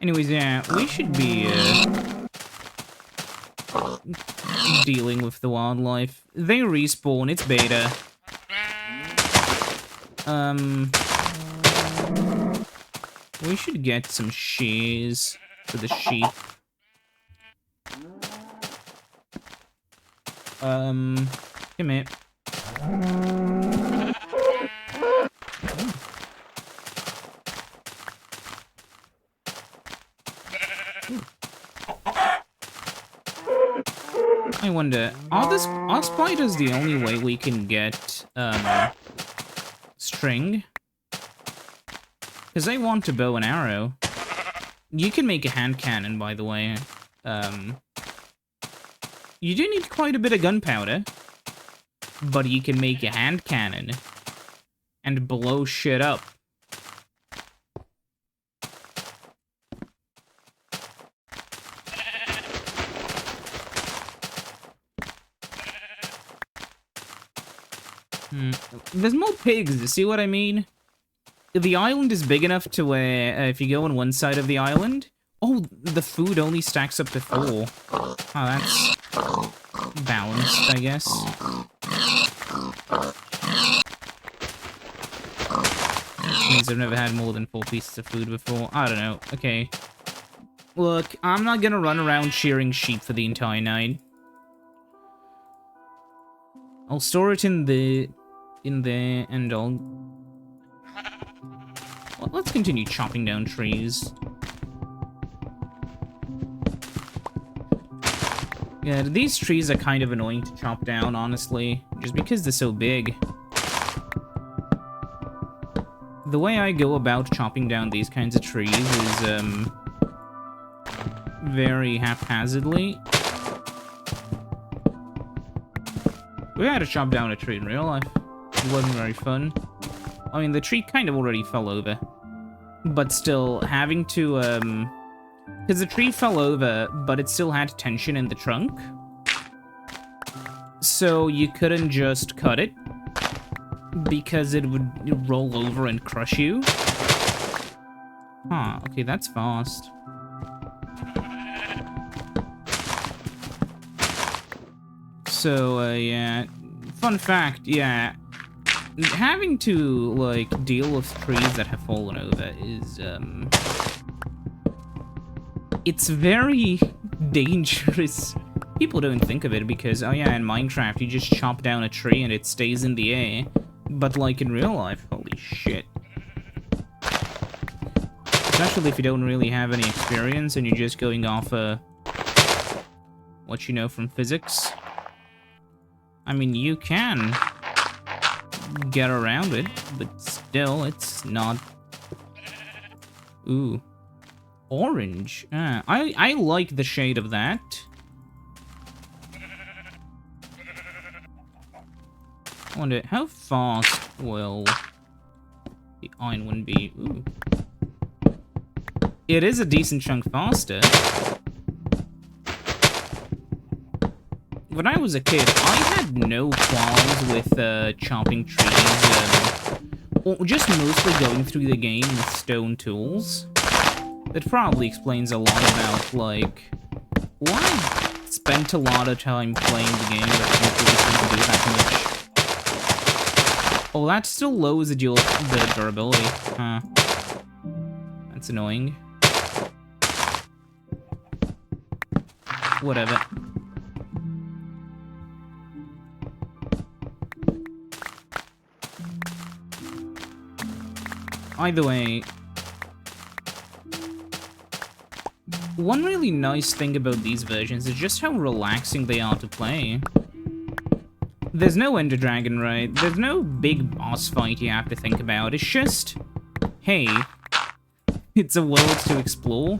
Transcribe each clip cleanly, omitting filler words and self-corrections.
Anyways, yeah, we should be, dealing with the wildlife. They respawn, it's beta. We should get some shears for the sheep. Come here. I wonder, are spiders the only way we can get, string? Because they want a bow and arrow. You can make a hand cannon, by the way. You do need quite a bit of gunpowder. But you can make a hand cannon. And blow shit up. There's more pigs, see what I mean? The island is big enough to where, if you go on one side of the island... Oh, the food only stacks up to 4. Oh, that's balanced, I guess. Means I've never had more than 4 pieces of food before. I don't know. Okay. Look, I'm not gonna run around shearing sheep for the entire night. I'll store it in there, and I'll... Well, let's continue chopping down trees. Yeah, these trees are kind of annoying to chop down, honestly, just because they're so big. The way I go about chopping down these kinds of trees is, very haphazardly. We had to chop down a tree in real life. It wasn't very fun. I mean, the tree kind of already fell over. But still, having to, because the tree fell over, but it still had tension in the trunk. So you couldn't just cut it, because it would roll over and crush you. Huh, okay, that's fast. So, yeah, fun fact, yeah, having to, like, deal with trees that have fallen over is, it's very dangerous. People don't think of it because, oh yeah, in Minecraft, you just chop down a tree and it stays in the air. But, like, in real life, holy shit. Especially if you don't really have any experience and you're just going off, what you know from physics. I mean, you can get around it, but still, it's not... Ooh. Orange. I like the shade of that. I wonder, how fast will the iron one be? Ooh. It is a decent chunk faster. When I was a kid, I had no qualms with chopping trees, or just mostly going through the game with stone tools. That probably explains a lot about, like, why I spent a lot of time playing the game but didn't really seem to do that much. Oh, that still lowers the durability. Huh. That's annoying. Whatever. Either way, one really nice thing about these versions is just how relaxing they are to play. There's no Ender Dragon, right? There's no big boss fight you have to think about. It's just, hey, it's a world to explore.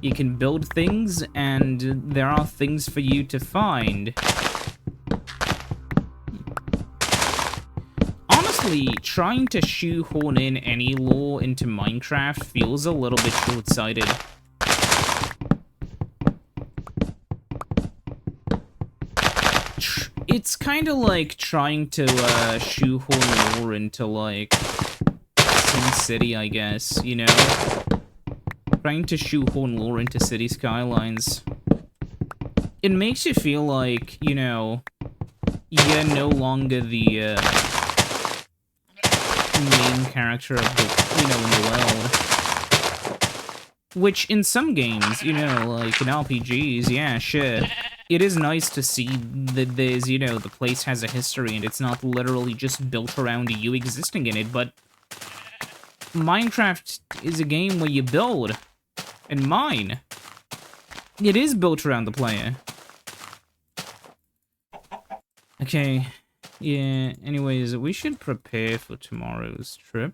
You can build things, and there are things for you to find. Honestly, trying to shoehorn in any lore into Minecraft feels a little bit short-sighted. It's kind of like trying to shoehorn lore into, like, Sin City, I guess, you know? trying to shoehorn lore into city skylines. It makes you feel like, you know, you're no longer the main character of the, you know, in the world. Which in some games, you know, like in RPGs, yeah, sure. It is nice to see that there's, you know, the place has a history and it's not literally just built around you existing in it, but Minecraft is a game where you build and mine. It is built around the player. Okay, yeah, anyways, we should prepare for tomorrow's trip.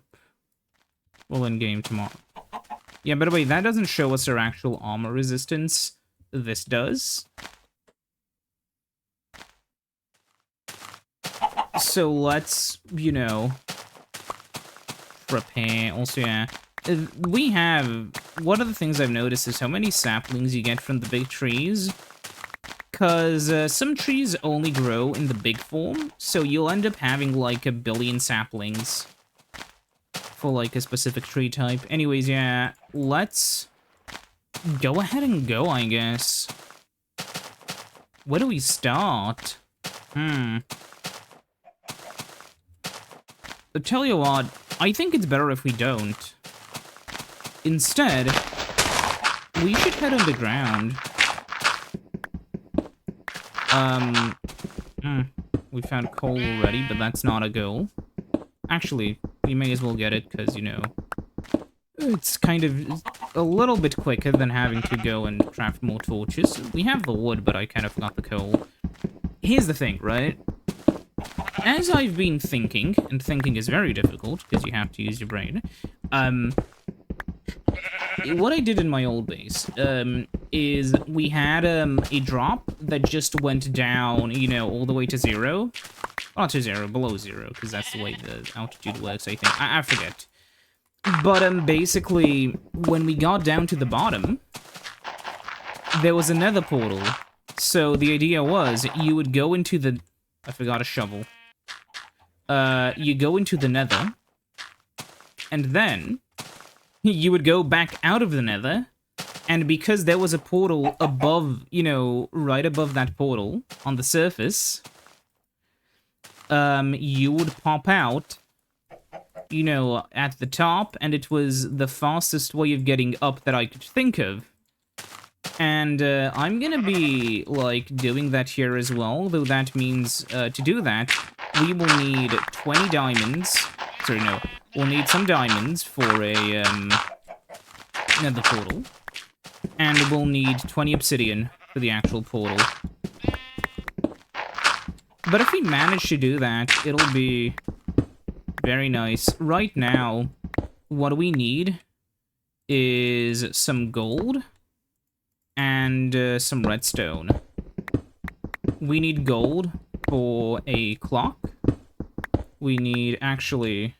We'll end game tomorrow. Yeah, by the way, that doesn't show us our actual armor resistance. This does. So let's, you know, prepare. Also, yeah, we have... One of the things I've noticed is how many saplings you get from the big trees. Because some trees only grow in the big form, so you'll end up having like 1 billion saplings for like a specific tree type. Anyways, yeah, let's go ahead and go, I guess. Where do we start? I'll tell you what, I think it's better if we don't. Instead, we should head underground. We found coal already, but that's not a goal. Actually, we may as well get it, because, you know, it's kind of a little bit quicker than having to go and craft more torches. We have the wood, but I kind of forgot the coal. Here's the thing, right? As I've been thinking, and thinking is very difficult, because you have to use your brain, what I did in my old base, is we had, a drop that just went down, you know, all the way to 0. Not to 0, below 0, because that's the way the altitude works, I think. I forget. But, basically, when we got down to the bottom, there was another portal. So the idea was, you would go into the... I forgot a shovel. You go into the nether, and then you would go back out of the nether, and because there was a portal above, you know, right above that portal, on the surface, you would pop out, you know, at the top, and it was the fastest way of getting up that I could think of. And, I'm gonna be, like, doing that here as well, though that means, to do that, we will need 20 diamonds. Sorry, no. We'll need some diamonds for a, nether portal. And we'll need 20 obsidian for the actual portal. But if we manage to do that, it'll be very nice. Right now, what we need is some gold and some redstone. We need gold for a clock. We need, actually,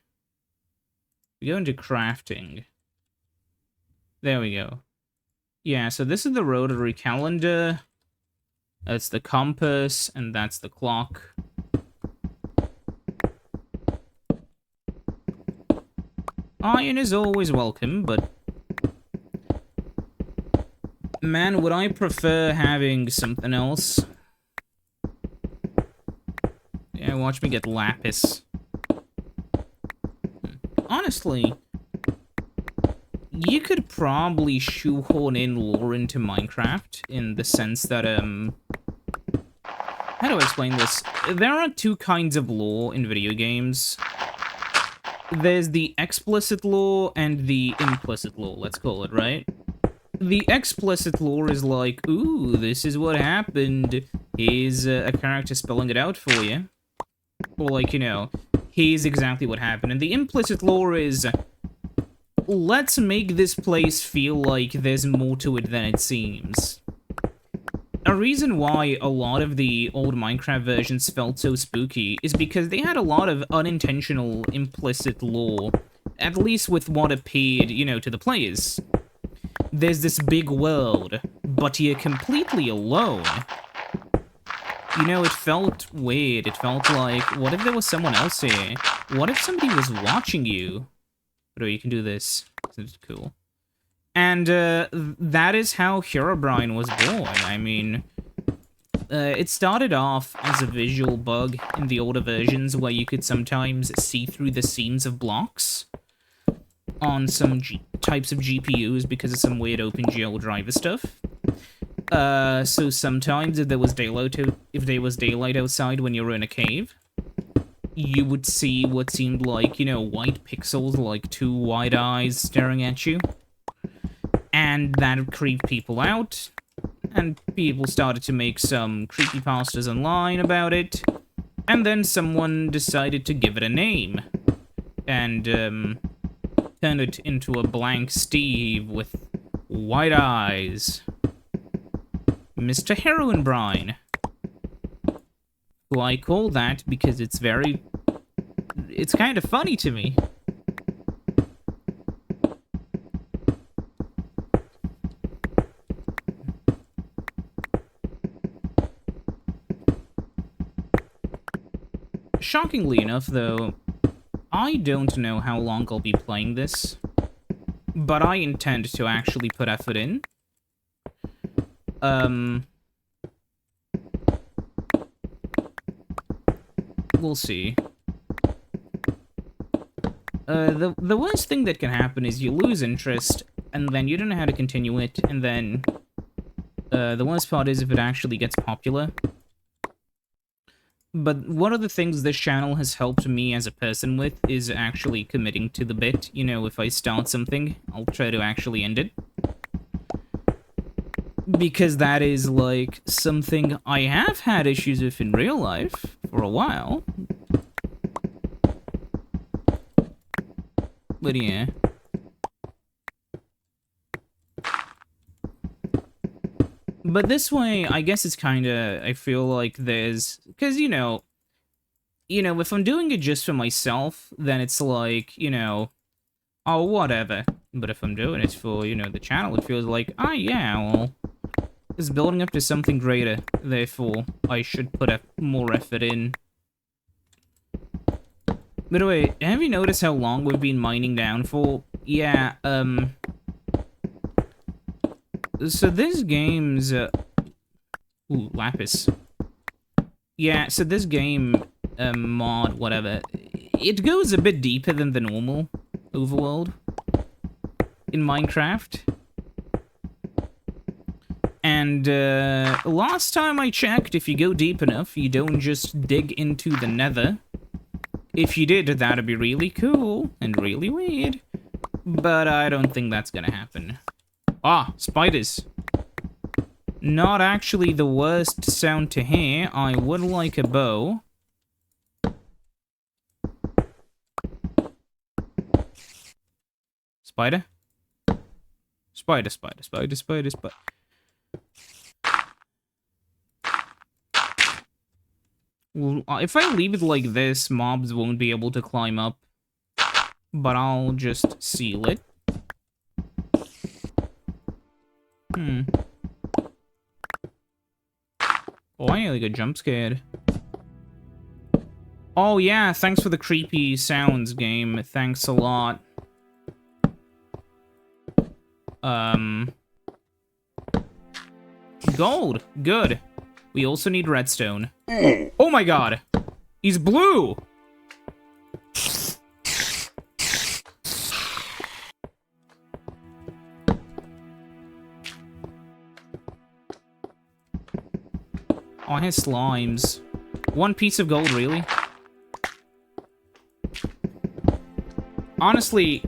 we go into crafting. There we go. Yeah, so this is the rotary calendar. That's the compass, and that's the clock. Iron is always welcome, but... Man, would I prefer having something else? Yeah, watch me get lapis. Honestly, you could probably shoehorn in lore into Minecraft in the sense that, how do I explain this? There are 2 kinds of lore in video games. There's the explicit lore and the implicit lore, let's call it, right? The explicit lore is like, ooh, this is what happened. Here's a character spelling it out for you. Or like, you know, here's exactly what happened. And the implicit lore is, let's make this place feel like there's more to it than it seems. A reason why a lot of the old Minecraft versions felt so spooky is because they had a lot of unintentional implicit lore, at least with what appeared, you know, to the players. There's this big world, but you're completely alone. You know, it felt weird. It felt like, what if there was someone else here? What if somebody was watching you? But oh, you can do this. This is cool. And that is how Herobrine was born. I mean, it started off as a visual bug in the older versions where you could sometimes see through the seams of blocks on some types of GPUs because of some weird OpenGL driver stuff. So sometimes if there was daylight outside when you were in a cave, you would see what seemed like, you know, white pixels, like two wide eyes staring at you. And that creeped people out, and people started to make some creepypastas online about it, and then someone decided to give it a name, and turn it into a blank Steve with white eyes. Mr. Herobrine. Who I call that because it's kind of funny to me. Shockingly enough, though, I don't know how long I'll be playing this, but I intend to actually put effort in. We'll see. The worst thing that can happen is you lose interest, and then you don't know how to continue it, and then, the worst part is if it actually gets popular. But one of the things this channel has helped me as a person with is actually committing to the bit. You know, if I start something, I'll try to actually end it. Because that is, like, something I have had issues with in real life for a while. But yeah. But this way, I guess it's kinda, I feel like there's, because, you know, if I'm doing it just for myself, then it's like, you know, oh, whatever. But if I'm doing it for, you know, the channel, it feels like, oh, yeah, well, it's building up to something greater, therefore, I should put more effort in. By the way, have you noticed how long we've been mining down for? Yeah, so this game's, ooh, lapis. Yeah, so this game, mod, whatever, it goes a bit deeper than the normal overworld in Minecraft. And, last time I checked, if you go deep enough, you don't just dig into the nether. If you did, that'd be really cool and really weird. But I don't think that's gonna happen. Ah, spiders. Not actually the worst sound to hear. I would like a bow. Spider? Spider, spider, spider, spider, spider. Well, if I leave it like this, mobs won't be able to climb up. But I'll just seal it. Oh, I nearly got jump scared. Oh yeah, thanks for the creepy sounds, game. Thanks a lot. Gold. Good. We also need redstone. Oh my god! He's blue! Oh, I have slimes. One piece of gold, really? Honestly,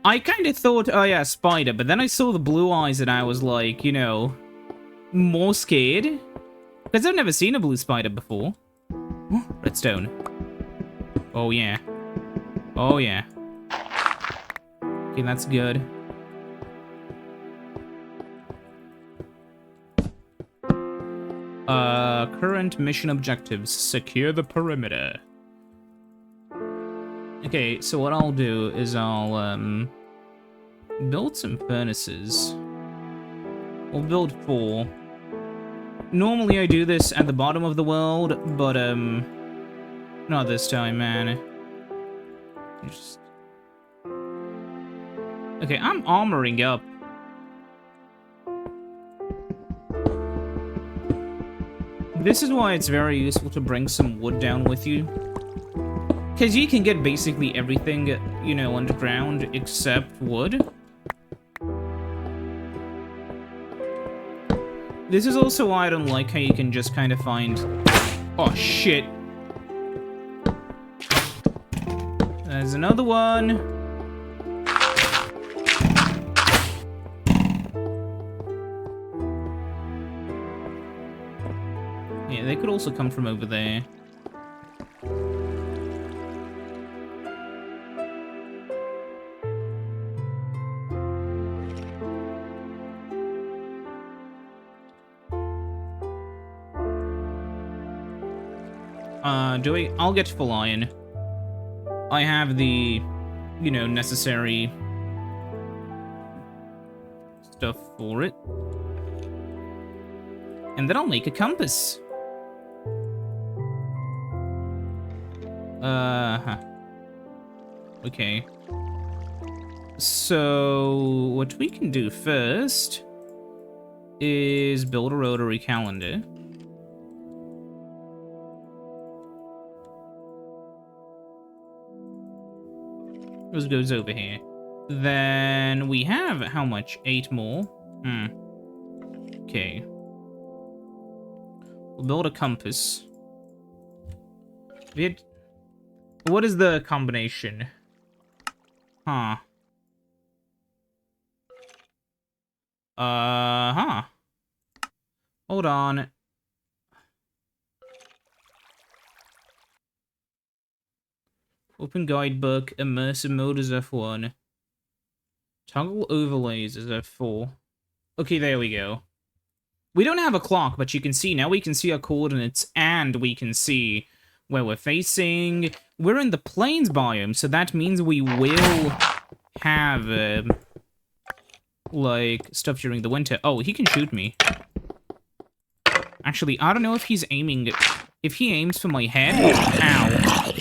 I kind of thought, oh yeah, spider, but then I saw the blue eyes and I was like, you know, more scared. Because I've never seen a blue spider before. Redstone. Oh yeah. Oh yeah. Okay, that's good. Current mission objectives. Secure the perimeter. Okay, so what I'll do is I'll, build some furnaces. We'll build 4. Normally I do this at the bottom of the world, but, not this time, man. Just... Okay, I'm armoring up This is why it's very useful to bring some wood down with you. Because you can get basically everything, you know, underground except wood. This is also why I don't like how you can just kind of find... Oh, shit. There's another one. Yeah, they could also come from over there. I'll get full iron. I have the, you know, necessary stuff for it. And then I'll make a compass. Okay. So, what we can do first is build a rotary calendar. This goes over here. Then we have, how much? 8 more? Okay. We'll build a compass. What is the combination? Huh. Hold on. Open guidebook, immersive mode is F1. Toggle overlays is F4. Okay, there we go. We don't have a clock, but you can see, now we can see our coordinates, and we can see where we're facing. We're in the plains biome, so that means we will have, like, stuff during the winter. Oh, he can shoot me. Actually, I don't know if he's aiming... If he aims for my head... Ow.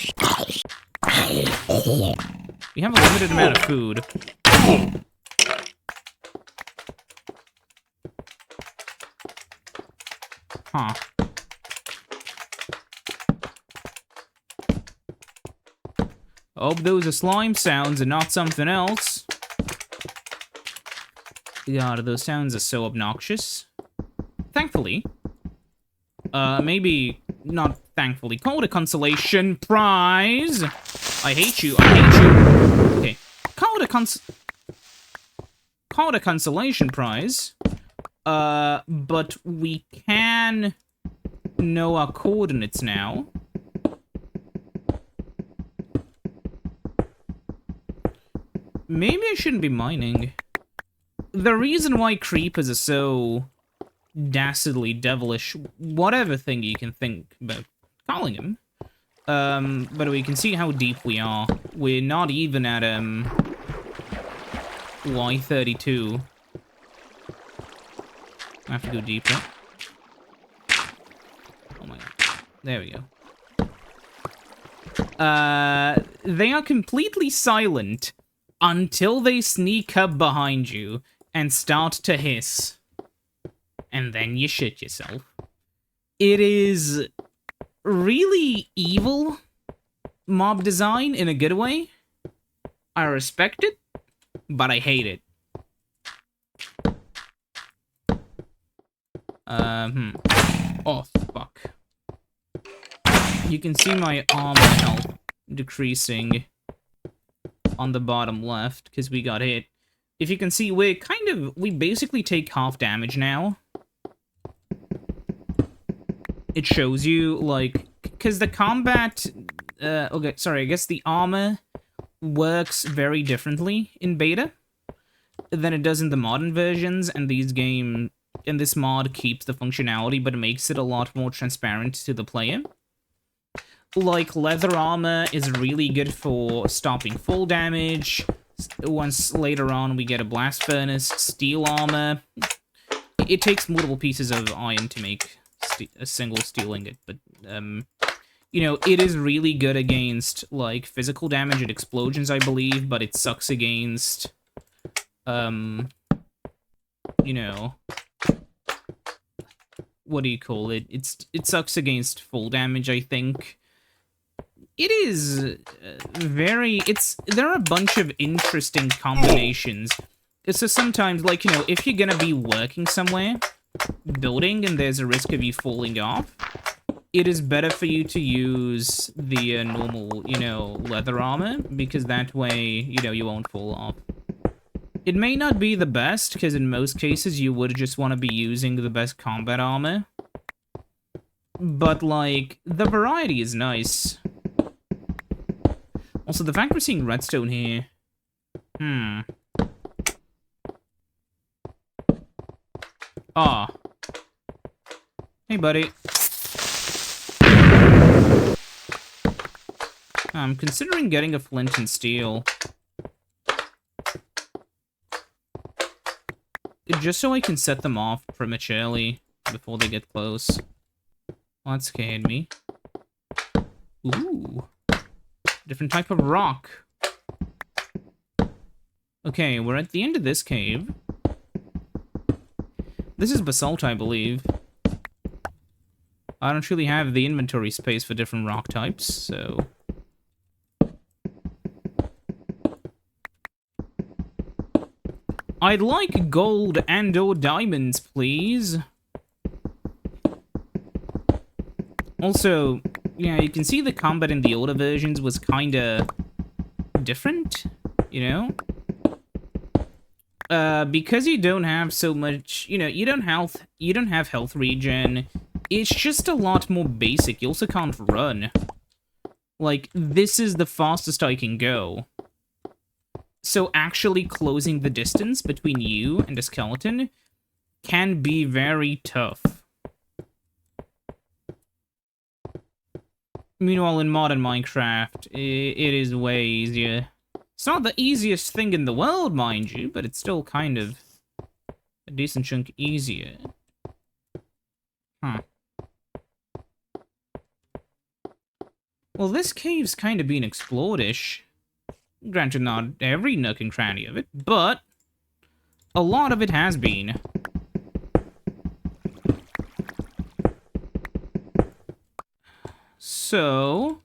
We have a limited amount of food. Huh. Hope those are slime sounds and not something else. God, those sounds are so obnoxious. Thankfully. Maybe not thankfully. Call it a consolation prize. I hate you. I hate you. Okay. Call it a consolation prize. But we can know our coordinates now. Maybe I shouldn't be mining. The reason why creepers are so dastardly, devilish, whatever thing you can think about calling them. But we can see how deep we are. We're not even at, Y32. I have to go deeper. Oh my god. There we go. They are completely silent until they sneak up behind you and start to hiss. And then you shit yourself. It is really evil mob design in a good way. I respect it, but I hate it. Oh, fuck. You can see my armor health decreasing on the bottom left, because we got hit. If you can see, we basically take half damage now. It shows you, like, because the combat, okay, sorry, I guess the armor works very differently in beta than it does in the modern versions, and this mod keeps the functionality, but it makes it a lot more transparent to the player. Like, leather armor is really good for stopping full damage. Once later on we get a blast furnace. Steel armor, it takes multiple pieces of iron to make a single steel ingot, but, you know, it is really good against, like, physical damage and explosions, I believe, but it sucks against, you know, what do you call it? It sucks against full damage, I think. It is there are a bunch of interesting combinations. So sometimes, like, you know, if you're gonna be working somewhere, building, and there's a risk of you falling off, it is better for you to use the normal, you know, leather armor, because that way, you know, you won't fall off. It may not be the best, because in most cases you would just want to be using the best combat armor. But, like, the variety is nice. Also, the fact we're seeing redstone here... Ah. Hey, buddy. I'm considering getting a flint and steel. Just so I can set them off prematurely before they get close. Oh, that scared me. Ooh. Different type of rock. Okay, we're at the end of this cave. This is basalt, I believe. I don't really have the inventory space for different rock types, so... I'd like gold and/or diamonds, please. Also, yeah, you can see the combat in the older versions was kinda different, you know? Because you don't have so much, you know, you don't have health regen. It's just a lot more basic. You also can't run. Like, this is the fastest I can go. So actually closing the distance between you and a skeleton can be very tough. Meanwhile, in modern Minecraft, it is way easier. It's not the easiest thing in the world, mind you, but it's still kind of a decent chunk easier. Huh. Well, this cave's kind of been explored-ish. Granted, not every nook and cranny of it, but a lot of it has been. So...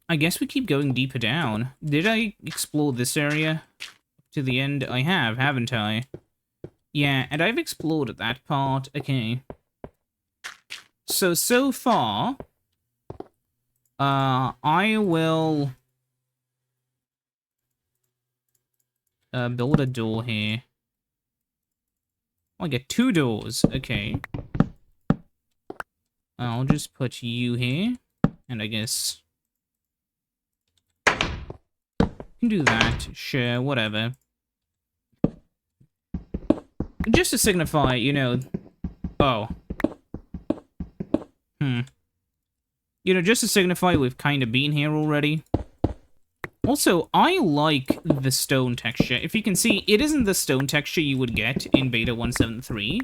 I guess we keep going deeper down. Did I explore this area to the end? I have, haven't I? Yeah, and I've explored that part. Okay. So far, I will build a door here. Oh, I get 2 doors. Okay. I'll just put you here, and I guess... can do that, sure, whatever. Just to signify, you know... Oh. You know, just to signify we've kind of been here already. Also, I like the stone texture. If you can see, it isn't the stone texture you would get in Beta 173.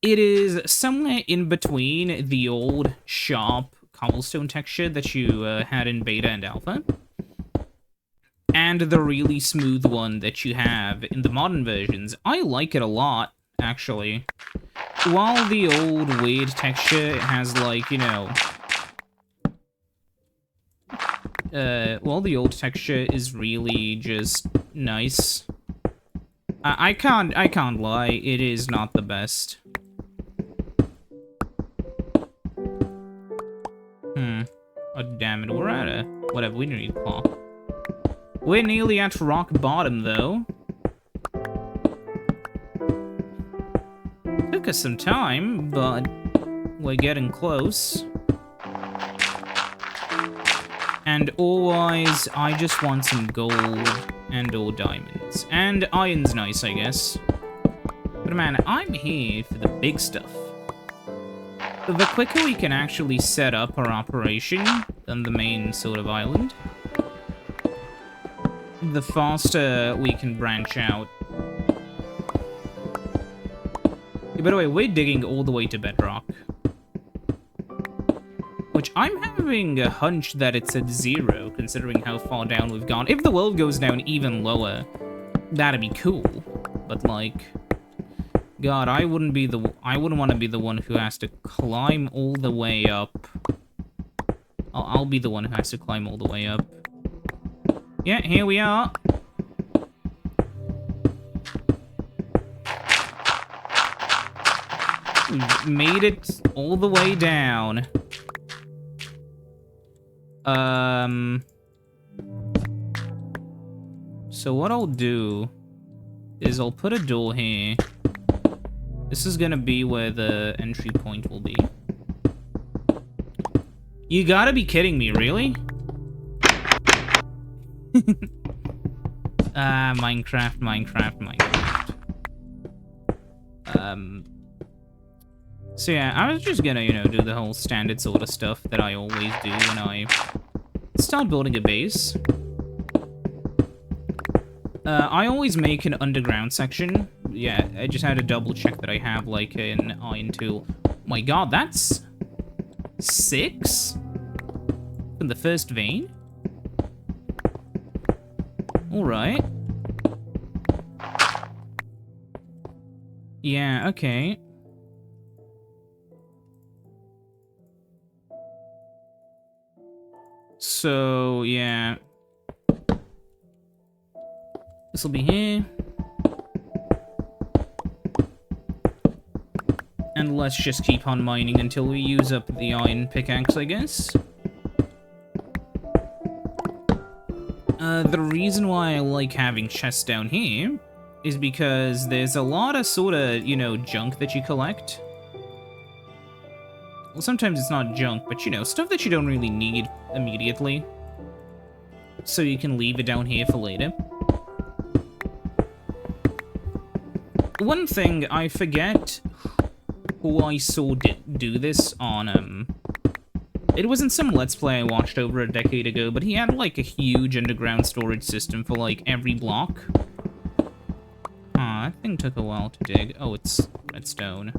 It is somewhere in between the old, sharp cobblestone texture that you had in Beta and Alpha, and the really smooth one that you have in the modern versions. I like it a lot, actually. While the old weird texture has, like, you know... well, the old texture is really just nice. I can't lie, it is not the best. Oh, damn it, we're at a... whatever, we need claw. We're nearly at rock bottom, though. Took us some time, but we're getting close. And ore-wise, I just want some gold and/or diamonds. And iron's nice, I guess. But man, I'm here for the big stuff. The quicker we can actually set up our operation on the main sort of island, the faster we can branch out. By the way, we're digging all the way to bedrock. Which I'm having a hunch that it's at 0, considering how far down we've gone. If the world goes down even lower, that'd be cool. But, like, God, I wouldn't want to be the one who has to climb all the way up. I'll be the one who has to climb all the way up. Yeah, here we are. We've made it all the way down. So what I'll do is I'll put a door here. This is gonna be where the entry point will be. You gotta be kidding me, really? Minecraft. So yeah, I was just gonna, do the whole standard sort of stuff that I always do when I start building a base. I always make an underground section. Yeah, I just had to double check that I have, like, an iron tool. Oh my god, that's 6? In the first vein? Alright. Yeah, okay. So, yeah. This will be here. And let's just keep on mining until we use up the iron pickaxe, I guess. The reason why I like having chests down here is because there's a lot of sort of, junk that you collect. Well, sometimes it's not junk, but, stuff that you don't really need immediately. So you can leave it down here for later. One thing, I forget who I saw do this on, it was in some Let's Play I watched over a decade ago, but he had, like, a huge underground storage system for, like, every block. That thing took a while to dig. Oh, it's redstone.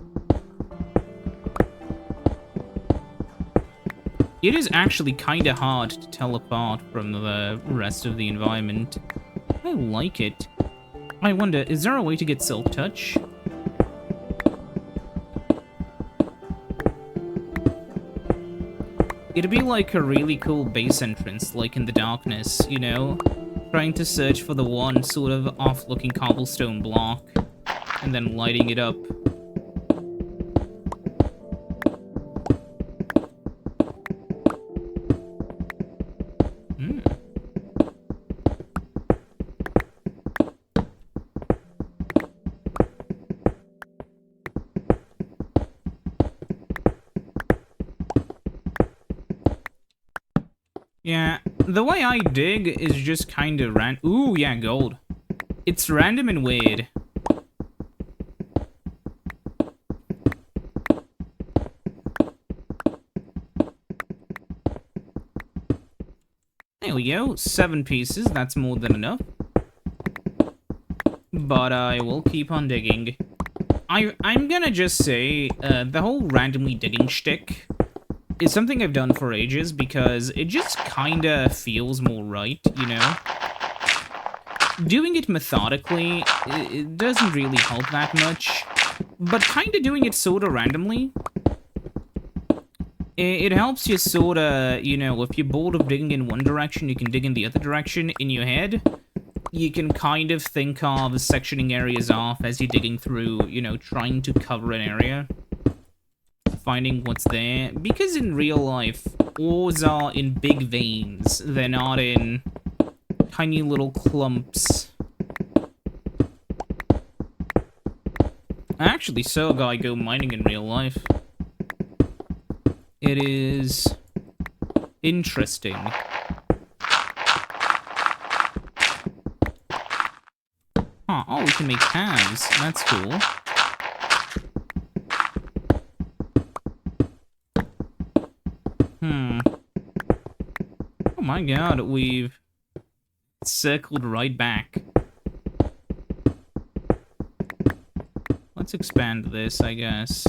It is actually kinda hard to tell apart from the rest of the environment. I like it. I wonder, is there a way to get silk touch? It'd be like a really cool base entrance, like in the darkness, Trying to search for the one sort of off-looking cobblestone block, and then lighting it up. Yeah, the way I dig is just kind of Ooh, yeah, gold. It's random and weird. There we go, 7 pieces, that's more than enough. But I will keep on digging. I'm gonna just say, the whole randomly digging shtick is something I've done for ages because it just kinda feels more right, Doing it methodically, it doesn't really help that much, but kinda doing it sorta randomly, it helps you sorta, if you're bored of digging in one direction, you can dig in the other direction in your head. You can kind of think of sectioning areas off as you're digging through, trying to cover an area. Finding what's there, because in real life, ores are in big veins, they're not in tiny little clumps. I actually saw a guy go mining in real life. It is interesting. Oh, we can make halves, that's cool. Oh my god, we've circled right back. Let's expand this, I guess.